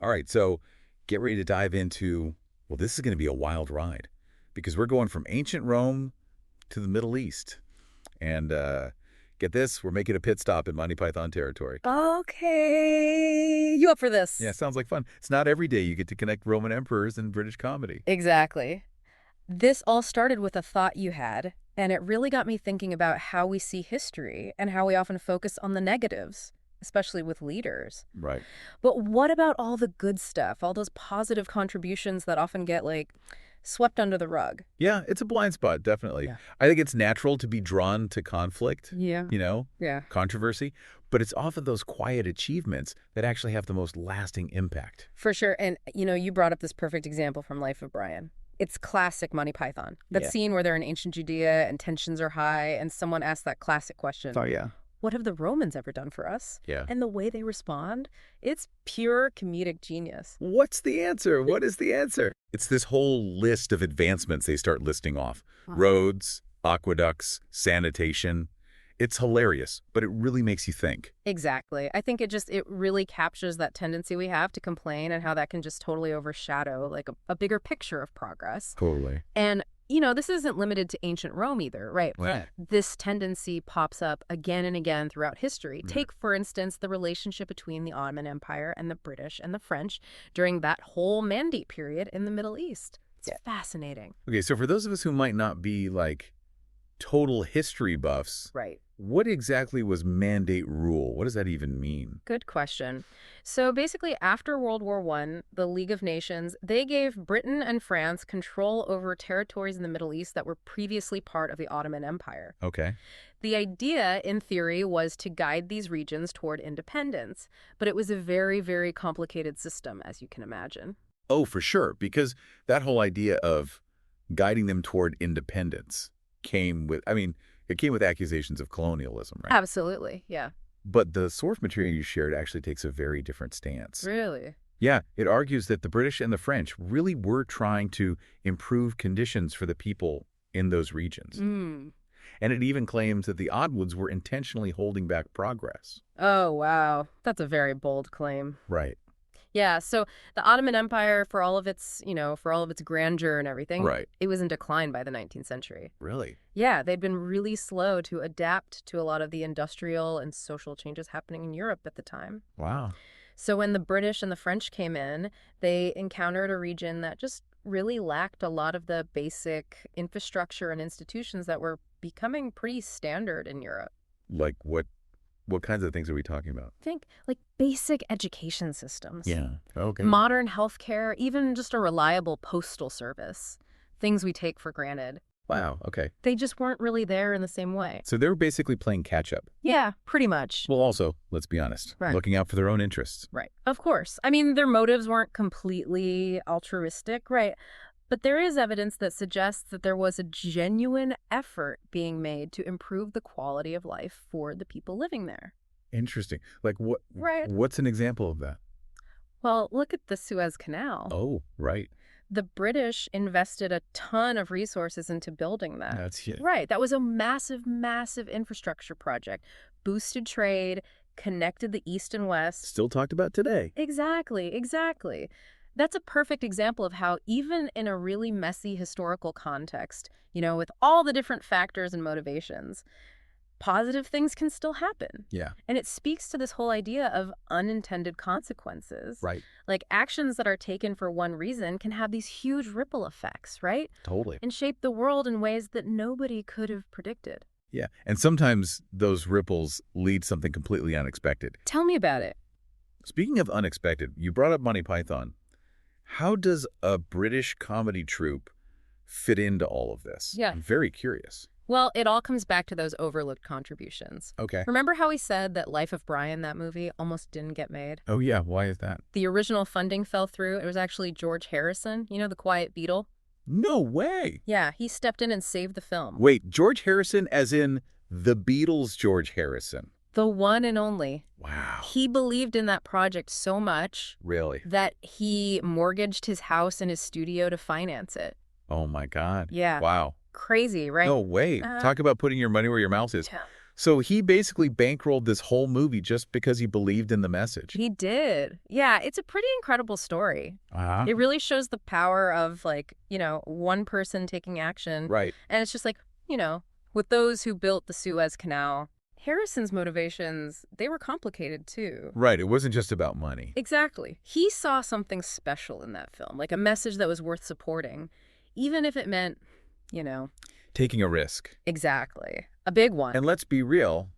All right, so get ready to dive into, well, this is going to be a wild ride because we're going from ancient Rome to the Middle East. And get this, we're making a pit stop in Monty Python territory. Okay. You up for this? Yeah, sounds like fun. It's not every day you get to connect Roman emperors and British comedy. Exactly. This all started with a thought you had, and it really got me thinking about how we see history and how we often focus on the negatives, especially with leaders. Right. But what about all the good stuff, all those positive contributions that often get, swept under the rug? Yeah, it's a blind spot, definitely. Yeah. I think it's natural to be drawn to conflict, Yeah. Yeah. controversy, but it's often those quiet achievements that actually have the most lasting impact. For sure. And, you brought up this perfect example from Life of Brian. It's classic Monty Python. That scene where they're in ancient Judea and tensions are high and someone asks that classic question. Oh, yeah. What have the Romans ever done for us? Yeah. And the way they respond, it's pure comedic genius. What's the answer? What is the answer? It's this whole list of advancements they start listing off. Roads, aqueducts, sanitation. It's hilarious, but it really makes you think. Exactly. I think it really captures that tendency we have to complain and how that can just totally overshadow a bigger picture of progress. Totally. And this isn't limited to ancient Rome either, right? Right. This tendency pops up again and again throughout history. Take, for instance, the relationship between the Ottoman Empire and the British and the French during that whole Mandate period in the Middle East. It's fascinating. Okay, so for those of us who might not be total history buffs, Right. What exactly was Mandate rule? What does that even mean? Good question. So basically, after World War I, the League of Nations, they gave Britain and France control over territories in the Middle East that were previously part of the Ottoman Empire. Okay. The idea, in theory, was to guide these regions toward independence, but it was a very, very complicated system, as you can imagine. Oh, for sure, because that whole idea of guiding them toward independence came with, it came with accusations of colonialism, right? Absolutely, yeah. But the source material you shared actually takes a very different stance. Really? Yeah, it argues that the British and the French really were trying to improve conditions for the people in those regions. And it even claims that the Ottomans were intentionally holding back progress. Oh, wow. That's a very bold claim. Right. Yeah, so the Ottoman Empire, for all of its grandeur and everything, Right. It was in decline by the 19th century. Really? Yeah, they'd been really slow to adapt to a lot of the industrial and social changes happening in Europe at the time. Wow. So when the British and the French came in, they encountered a region that just really lacked a lot of the basic infrastructure and institutions that were becoming pretty standard in Europe. Like what kinds of things are we talking about? Think basic education systems. Yeah. Okay. Modern healthcare, even just a reliable postal service. Things we take for granted. Wow. Okay. They just weren't really there in the same way. So they were basically playing catch up. Yeah, pretty much. Well, also, let's be honest, Right. looking out for their own interests. Right. Of course. Their motives weren't completely altruistic, right? But there is evidence that suggests that there was a genuine effort being made to improve the quality of life for the people living there. Interesting. Right. What's an example of that? Well, look at the Suez Canal. Oh, right. The British invested a ton of resources into building that. That's it. Right. That was a massive, massive infrastructure project. Boosted trade, connected the East and West. Still talked about today. Exactly, exactly. That's a perfect example of how even in a really messy historical context, with all the different factors and motivations, positive things can still happen. Yeah. And it speaks to this whole idea of unintended consequences. Right. Actions that are taken for one reason can have these huge ripple effects, right? Totally. And shape the world in ways that nobody could have predicted. Yeah. And sometimes those ripples lead something completely unexpected. Tell me about it. Speaking of unexpected, you brought up Monty Python. How does a British comedy troupe fit into all of this? Yeah. I'm very curious. Well, it all comes back to those overlooked contributions. Okay. Remember how we said that Life of Brian, that movie, almost didn't get made? Oh, yeah. Why is that? The original funding fell through. It was actually George Harrison, the Quiet Beetle. No way. Yeah, he stepped in and saved the film. Wait, George Harrison as in the Beatles' George Harrison? The one and only. Wow. He believed in that project so much Really? that he mortgaged his house and his studio to finance it. Oh, my God. Yeah. Wow. Crazy, right? No way. Talk about putting your money where your mouth is. Yeah. So he basically bankrolled this whole movie just because he believed in the message. He did. Yeah, it's a pretty incredible story. Uh-huh. It really shows the power of, like, one person taking action. Right. And it's just like, with those who built the Suez Canal, Harrison's motivations, they were complicated too. Right. It wasn't just about money. Exactly. He saw something special in that film, like a message that was worth supporting, even if it meant, you know. Taking a risk. Exactly. A big one. And let's be real,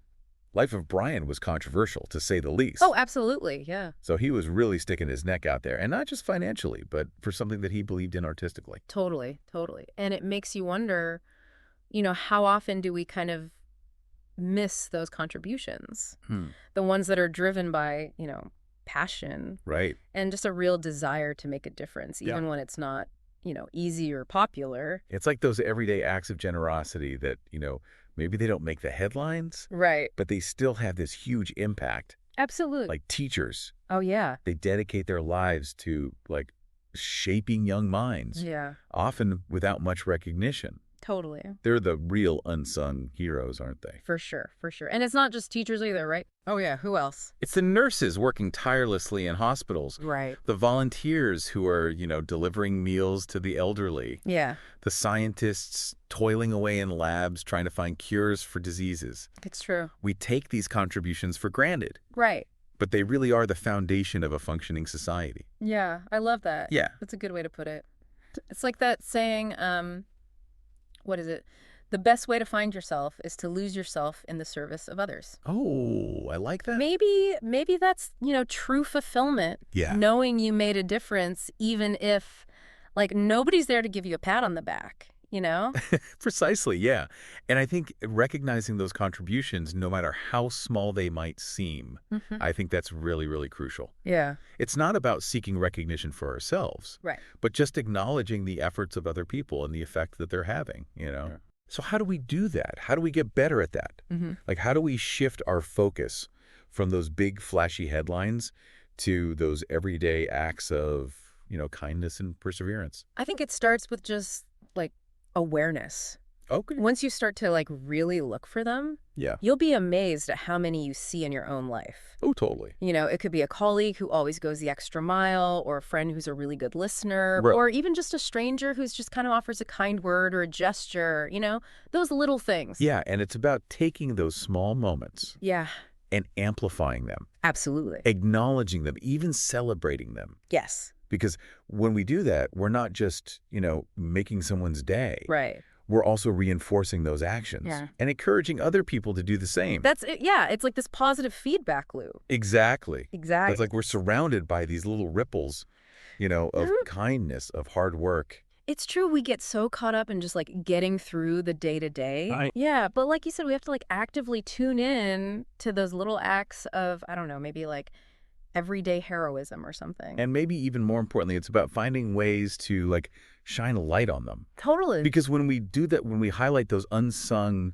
Life of Brian was controversial, to say the least. Oh, absolutely. Yeah. So he was really sticking his neck out there, and not just financially, but for something that he believed in artistically. Totally. Totally. And it makes you wonder, how often do we kind of miss those contributions? The ones that are driven by, passion. Right. And just a real desire to make a difference, even when it's not, easy or popular. It's like those everyday acts of generosity that, maybe they don't make the headlines. Right. But they still have this huge impact. Absolutely. Like teachers. Oh, yeah. They dedicate their lives to, like, shaping young minds. Yeah. Often without much recognition. Totally. They're the real unsung heroes, aren't they? For sure, for sure. And it's not just teachers either, right? Oh, yeah. Who else? It's the nurses working tirelessly in hospitals. Right. The volunteers who are, delivering meals to the elderly. Yeah. The scientists toiling away in labs trying to find cures for diseases. It's true. We take these contributions for granted. Right. But they really are the foundation of a functioning society. Yeah, I love that. Yeah. That's a good way to put it. It's like that saying, what is it? The best way to find yourself is to lose yourself in the service of others. Oh, I like that. Maybe that's, true fulfillment. Yeah. Knowing you made a difference, even if, like, nobody's there to give you a pat on the back, Precisely, yeah. And I think recognizing those contributions, no matter how small they might seem, I think that's really, really crucial. Yeah. It's not about seeking recognition for ourselves, Right. but just acknowledging the efforts of other people and the effect that they're having, Yeah. So how do we do that? How do we get better at that? Like, how do we shift our focus from those big, flashy headlines to those everyday acts of, kindness and perseverance? I think it starts with just, like, awareness. Okay. Once you start to, like, really look for them, Yeah. you'll be amazed at how many you see in your own life. Oh, totally. It could be a colleague who always goes the extra mile, or a friend who's a really good listener, Right. or even just a stranger who's just kind of offers a kind word or a gesture, those little things. Yeah, and it's about taking those small moments Yeah, and amplifying them, absolutely. acknowledging them, even celebrating them. Yes. Because when we do that, we're not just, making someone's day. Right. We're also reinforcing those actions and encouraging other people to do the same. That's it. Yeah, it's like this positive feedback loop. Exactly. Exactly. It's like we're surrounded by these little ripples, of kindness, of hard work. It's true. We get so caught up in just, like, getting through the day-to-day. Right. Yeah, but like you said, we have to, like, actively tune in to those little acts of, I don't know, maybe, like, everyday heroism or something. And maybe even more importantly, it's about finding ways to, like, shine a light on them. Totally. Because when we do that, when we highlight those unsung,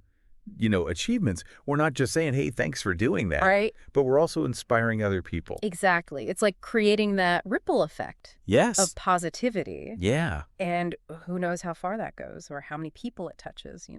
achievements, we're not just saying, hey, thanks for doing that. Right. But we're also inspiring other people. Exactly. It's like creating that ripple effect Yes. of positivity. Yeah. And who knows how far that goes or how many people it touches,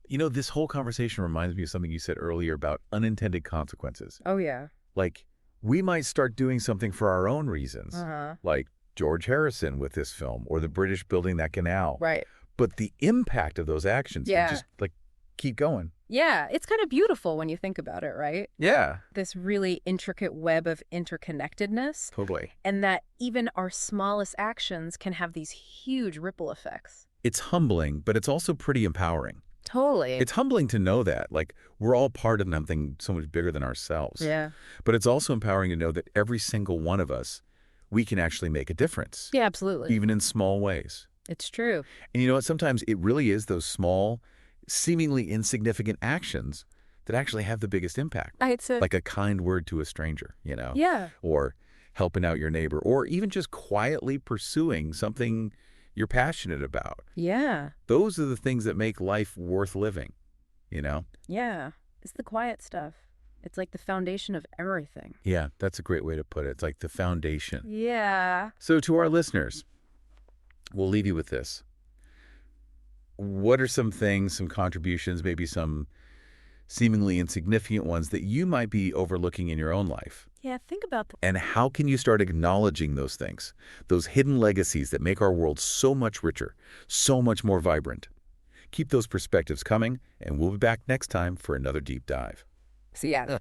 This whole conversation reminds me of something you said earlier about unintended consequences. Oh, yeah. Like, we might start doing something for our own reasons, like George Harrison with this film or the British building that canal. Right. But the impact of those actions just, like, keep going. Yeah. It's kind of beautiful when you think about it, right? Yeah. This really intricate web of interconnectedness. Totally. And that even our smallest actions can have these huge ripple effects. It's humbling, but it's also pretty empowering. Totally. It's humbling to know that, like, we're all part of something so much bigger than ourselves. Yeah. But it's also empowering to know that every single one of us, we can actually make a difference. Yeah, absolutely. Even in small ways. It's true. And you know what? Sometimes it really is those small, seemingly insignificant actions that actually have the biggest impact. Like a kind word to a stranger, Yeah. Or helping out your neighbor, or even just quietly pursuing something you're passionate about. Yeah. Those are the things that make life worth living, Yeah. It's the quiet stuff. It's like the foundation of everything. Yeah, that's a great way to put it. It's like the foundation. Yeah. So to our listeners, we'll leave you with this. What are some things, some contributions, maybe some seemingly insignificant ones that you might be overlooking in your own life. Yeah, think about that. And how can you start acknowledging those things, those hidden legacies that make our world so much richer, so much more vibrant? Keep those perspectives coming, and we'll be back next time for another deep dive. So, yeah.